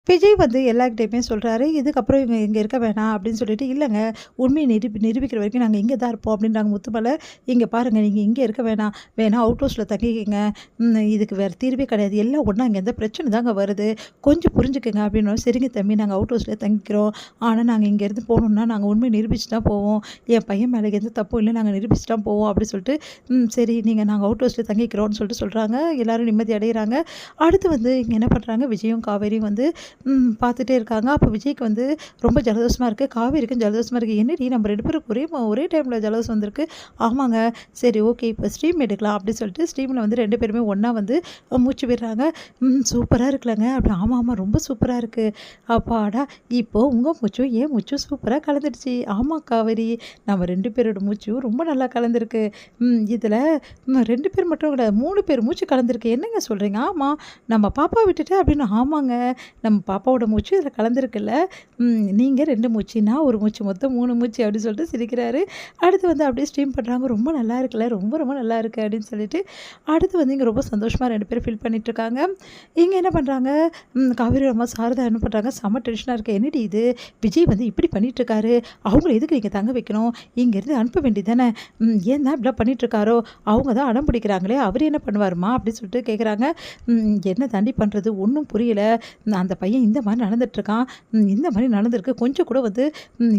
விஜய் வந்து எல்லார்கிட்டயுமே சொல்கிறாரு, இதுக்கப்புறம் இவங்க இங்கே இருக்க வேணாம் அப்படின்னு சொல்லிட்டு, இல்லைங்க உண்மையை நிரூபிக்கிற வரைக்கும் நாங்கள் இங்கே தான் இருப்போம் அப்படின்றாங்க முத்துமலர். இங்கே பாருங்கள், நீங்கள் இங்கே இருக்க வேணாம், அவுட் ஹவுஸில் தங்கிக்கிங்க, இதுக்கு வேறு தீர்வே கிடையாது, எல்லாம் ஒன்றா இங்கே எந்த பிரச்சனை தாங்க வருது, கொஞ்சம் புரிஞ்சுக்குங்க அப்படின்னு. சரிங்க தம்பி, நாங்கள் அவுட் ஹவுஸில் தங்கிக்கிறோம், ஆனால் நாங்கள் இங்கேருந்து போகணுன்னா நாங்கள் உண்மையை நிரூபிச்சு தான் போவோம், என் பையன் மேலே எந்த தப்பும் இல்லை, நாங்கள் நிரூபிச்சு தான் போவோம் அப்படின்னு சொல்லிட்டு, சரி நீங்கள் நாங்கள் அவுட் ஹவுஸில் தங்கிக்கிறோம்னு சொல்லிட்டு சொல்கிறாங்க. எல்லோரும் நிம்மதி அடைகிறாங்க. அடுத்து வந்து இங்கே என்ன பண்ணுறாங்க, விஜயும் காவேரியும் வந்து பார்த்துட்டே இருக்காங்க. அப்போ விஜய்க்கு வந்து ரொம்ப ஜலதோஷமாக இருக்குது, காவேரிக்கும் ஜலதோஷமாக இருக்குது. என்னடி நம்ம 2 பேருக்கு ஒரே டைமில் ஜலதோஷம் வந்திருக்கு. ஆமாங்க, சரி ஓகே, இப்போ ஸ்ட்ரீம் எடுக்கலாம் அப்படின்னு சொல்லிட்டு ஸ்ட்ரீமில் வந்து 2 பேருமே ஒன்றா வந்து மூச்சு விடுறாங்க. சூப்பராக இருக்குல்லங்க அப்படி. ஆமாம் ஆமாம், ரொம்ப சூப்பராக இருக்குது. அப்பாடா, இப்போது உங்கள் மூச்சும் என் மூச்சும் சூப்பராக கலந்துடுச்சு. ஆமாம் காவேரி, நம்ம 2 பேரோட மூச்சும் ரொம்ப நல்லா கலந்துருக்கு. இதில் 2 பேர் மட்டும் கிடையாது, 3 பேர் மூச்சு கலந்துருக்கு. என்னங்க சொல்கிறீங்க? ஆமாம், நம்ம பாப்பா விட்டுட்டு அப்படின்னு. ஆமாங்க, நம்ம பாப்பாவோட மூச்சு இதில் கலந்துருக்குல்ல, நீங்கள் 2 மூச்சு, நான் ஒரு மூச்சு, மொத்தம் 3 மூச்சு அப்படின்னு சொல்லிட்டு சிரிக்கிறாரு. அடுத்து வந்து அப்படியே ஸ்ட்ரீம் பண்ணுறாங்க. ரொம்ப நல்லா இருக்குல்ல, ரொம்ப ரொம்ப நல்லா இருக்குது அப்படின்னு சொல்லிட்டு. அடுத்து வந்து இங்கே ரொம்ப சந்தோஷமாக 2 பேரும் ஃபீல் பண்ணிகிட்ருக்காங்க. இங்கே என்ன பண்ணுறாங்க, காவேரி அம்மா சாரதா என்ன பண்ணுறாங்க, செம்ம டென்ஷனாக இருக்குது. என்னடி இது, விஜய் வந்து இப்படி பண்ணிகிட்ருக்காரு, அவங்கள எதுக்கு நீங்கள் தங்க வைக்கணும், இங்கேருந்து அனுப்ப வேண்டியது தானே, ஏன் தான் இப்படிலாம் பண்ணிகிட்ருக்காரோ, அவங்க தான் அடம் பிடிக்கிறாங்களே, அவர் என்ன பண்ணுவாருமா அப்படின்னு சொல்லிட்டு கேட்குறாங்க. என்ன தாண்டி பண்ணுறது, ஒன்றும் புரியல, அந்த பையன் இந்த மாதிரி நடந்துகிட்ருக்கான், இந்த மாதிரி நடந்திருக்கு, கொஞ்சம் கூட வந்து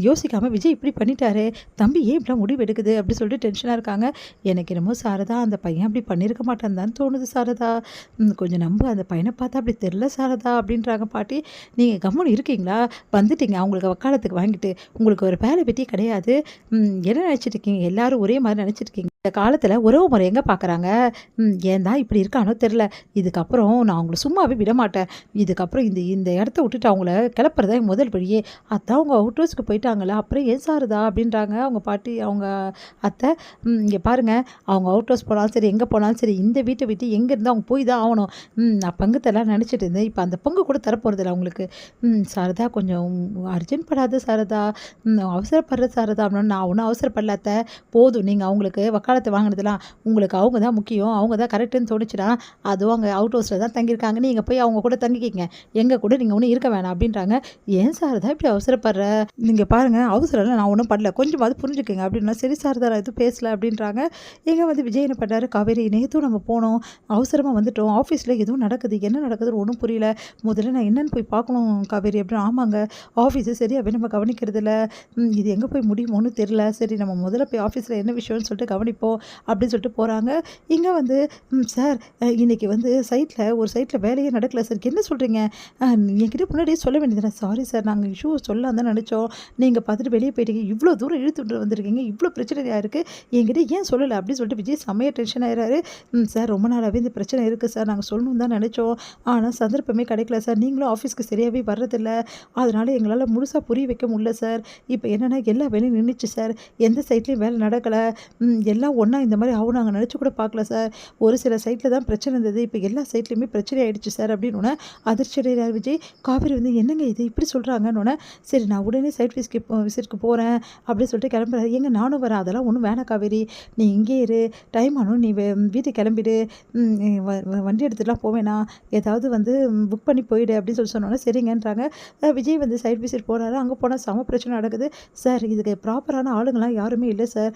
யோசிக்காமல் விஜய் இப்படி பண்ணிட்டாரு, தம்பி ஏன் இப்படிலாம் முடிவு எடுக்குது அப்படி சொல்லிட்டு டென்ஷனாக இருக்காங்க. எனக்கு என்னமோ சாரதா, அந்த பையன் அப்படி பண்ணியிருக்க மாட்டான் தான் தோணுது சாரதா, கொஞ்சம் நம்ப, அந்த பையனை பார்த்தா அப்படி தெரில சாரதா அப்படின்றாங்க பாட்டி. நீங்கள் கம்முன்னு இருக்கீங்களா, வந்துட்டீங்க அவங்களுக்கு வக்காலத்துக்கு வாங்கிட்டு, உங்களுக்கு ஒரு வேலை வெட்டி கிடையாது, என்ன நினச்சிட்டு இருக்கீங்க, எல்லாரும் ஒரே மாதிரி நினச்சிட்டு இருக்கீங்க. இந்த காலத்தில் உறவு முறை எங்கே பார்க்குறாங்க, ஏன் தான் இப்படி இருக்கானோ தெரில, இதுக்கப்புறம் நான் அவங்கள சும்மாவே விட மாட்டேன், இதுக்கப்புறம் இந்த இந்த இடத்த விட்டுட்டு அவங்கள கிளப்புறதா என் முதல் வழியே, அதான் அவங்க அவுட் ஹவுஸ்க்கு போயிட்டாங்களே, அப்புறம் ஏன் சாருதா அப்படின்றாங்க அவங்க பாட்டி, அவங்க அத்தை. இங்கே பாருங்கள், அவங்க அவுட் ஹவுஸ் போனாலும் சரி, எங்கே போனாலும் சரி, இந்த வீட்டை விட்டு எங்கே இருந்தால் அவங்க போய் தான் ஆகணும், நான் பங்குத்தெல்லாம் நினச்சிட்டு இருந்தேன், இப்போ அந்த பங்கு கூட தரப்போகிறதில்ல அவங்களுக்கு. சாரதா கொஞ்சம் அர்ஜென்ட் படாத சாரதா, அவசரப்படுற சாரதா அப்படின்னு. நான் ஒன்றும் அவசரப்படலாத்த, போதும், நீங்கள் அவங்களுக்கு வக்காலத்தை வாங்கினதுலாம், உங்களுக்கு அவங்க தான் முக்கியம், அவங்க தான் கரெக்டுன்னு தோணுச்சுன்னா, அதுவும் அங்கே அவுட் ஹவுஸில் தான் தங்கியிருக்காங்க, நீங்கள் போய் அவங்க கூட தங்கிக்கிங்க, எங்கள் கூட நீங்கள் ஒன்றும் இருக்க வேணாம் அப்படின்றாங்க. ஏன் சாரதா இப்படி அவசரப்படுற, நீங்கள் பாருங்கள் அவசரம் நான் ஒன்றும் பண்ணல, கொஞ்சமாவது புரிஞ்சுக்கங்க அப்படின்னா. சரி சாரதா, நான் எதுவும் பேசலை அப்படின்றாங்க. எங்கே வந்து விஜய் என்ன பண்ணுறாரு, காவேரி நேற்றும் நம்ம போனோம், அவசரமாக வந்துட்டோம், ஆஃபீஸில் எதுவும் நடக்குது, என்ன நடக்குதுன்னு ஒன்றும் புரியல, முதல்ல நான் என்னென்னு போய் பார்க்கணும் காவேரி அப்படின்னு. ஆமாங்க, ஆஃபீஸு சரியாகவே நம்ம கவனிக்கிறதில்ல, இது எங்கே போய் முடியுமோன்னு தெரில, சரி நம்ம முதல்ல போய் ஆஃபீஸில் என்ன விஷயம்னு சொல்லிட்டு கவனிப்போம் அப்படின்னு சொல்லிட்டு போகிறாங்க. இங்கே வந்து சார், இன்றைக்கி வந்து ஒரு சைட்டில் வேலையே நடக்கல சார், என்ன சொல்கிறீங்க, என்கிட்ட முன்னாடியே சொல்ல வேண்டியதுனா. சாரி சார், நாங்கள் இஷ்யூ சொல்லலாம் தான் நினச்சோம், நீங்கள் பார்த்துட்டு வெளியே போயிட்டீங்க, இவ்வளோ தூரம் இழுத்துட்டு வந்திருக்கீங்க, இவ்வளோ பிரச்சனையாக இருக்குது, என்கிட்ட ஏன் சொல்லலை அப்படின்னு சொல்லிட்டு விஜய் செம்மையாக டென்ஷன் ஆகிறாரு. சார், ரொம்ப நாளாகவே இந்த பிரச்சனை இருக்குது சார், நாங்கள் சொல்லணும் தான் நினச்சோம், ஆனால் சந்தர்ப்பமே கிடைக்கல சார், நீங்களும் ஆஃபீஸ்க்கு சரியாகவே வர்றதில்ல, அதனால் எங்களால் முழுசாக புரிய வைக்க முடியல சார், இப்போ என்னென்னா எல்லா வேலையும் நின்றுச்சு சார், எந்த சைட்லேயும் வேலை நடக்கலை, எல்லாம் ஒன்றா இந்த மாதிரி ஆகும் நாங்கள் நினச்சி கூட பார்க்கல சார், ஒரு சில சைட்டில் தான் பிரச்சனை இருந்தது, இப்போ எல்லா சைட்லேயுமே பிரச்சனை ஆகிடுச்சு சார் அப்படின்னு. அதிர்ச்சி அடைகிறார் விஜய். காவேரி வந்து என்னங்க இது இப்படி சொல்கிறாங்கன்னு. சரி, நான் உடனே சைட் விசிட்க்கு போகிறேன் அப்படின்னு சொல்லிட்டு கிளம்புறாரு. எங்கே நானும் வரேன், அதெல்லாம் ஒன்றும் வேணாம் காவேரி, நீ இங்கே இரு, டைம் ஆனும் நீ வீட்டுக்கு கிளம்பிடு, வண்டி எடுத்துகிட்டுலாம் போவேணா, ஏதாவது வந்து புக் பண்ணி போயிடு அப்படின்னு சொன்னோன்னே சரிங்கன்றாங்க. விஜய் வந்து சைட் விசிட் போகிறாரு. அங்கே போனால் செம பிரச்சனை நடக்குது. சார், இதுக்கு ப்ராப்பரான ஆளுங்களாம் யாருமே இல்லை சார்,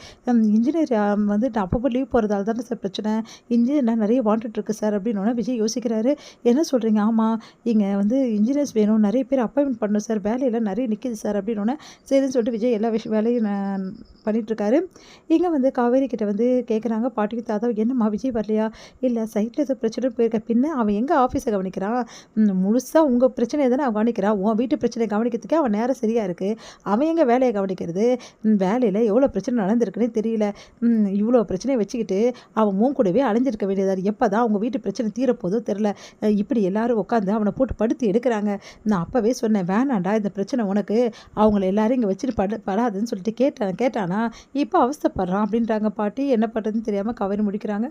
இன்ஜினியர் வந்து நான் அப்பப்போ லீவ் போகிறதால தானே சார் பிரச்சனை, இன்ஜினியர் நிறைய வாண்டட் இருக்குது சார் அப்படின்னு. விஜய் யோசிக்கிறாரு. என்ன சொல்கிறீங்க, ஆமாம் இங்கே வந்து இன்ஜினியர்ஸ் வேணும், நிறைய பேர் அப்பாயின்மெண்ட் பண்ணணும் சார், வேலையெல்லாம் நிறைய நிற்கிது சார் அப்படின்னு. சரின்னு சொல்லிட்டு விஜய் எல்லா வேலையும் பண்ணிகிட்ருக்காரு. இங்கே வந்து காவேரி கிட்ட வந்து கேட்குறாங்க பாட்டிக்கு தாத்தா, என்னம்மா விஜய் வரலையா, இல்லை சைட்டில் ஏதோ பிரச்சனை போயிருக்க, பின்ன அவன் எங்கே ஆஃபீஸை கவனிக்கிறான், முழுசாக உங்கள் பிரச்சனையை தானே அவன் கவனிக்கிறான், உன் வீட்டு பிரச்சனையை கவனிக்கிறதுக்கே அவன் நேரம் சரியாக இருக்குது, அவன் எங்கே வேலையை கவனிக்கிறது, வேலையில் எவ்வளோ பிரச்சனை நடந்திருக்குன்னே தெரியல, இவ்வளோ பிரச்சனையை வச்சுக்கிட்டு அவன் உன் கூடவே அலைஞ்சிருக்க வேண்டியதாக, எப்போ தான் அவங்க வீட்டு பிரச்சனை தீரப்போதோ தெரில, இப்படி எல்லாரும் உட்காந்து அவனை போட்டு படுத்து எடுக்கிறாங்க, நான் அப்போவே சொன்னேன் வேணாண்டா இந்த பிரச்சனை உனக்கு, அவங்கள எல்லாரும் இங்கே வச்சுட்டு படாதுன்னு சொல்லிட்டு கேட்டானா, இப்போ அவஸ்தைப்படுறான் அப்படின்றாங்க பாட்டி. என்ன பண்ணுறதுன்னு தெரியாமல் காவேரி முடிக்கிறாங்க.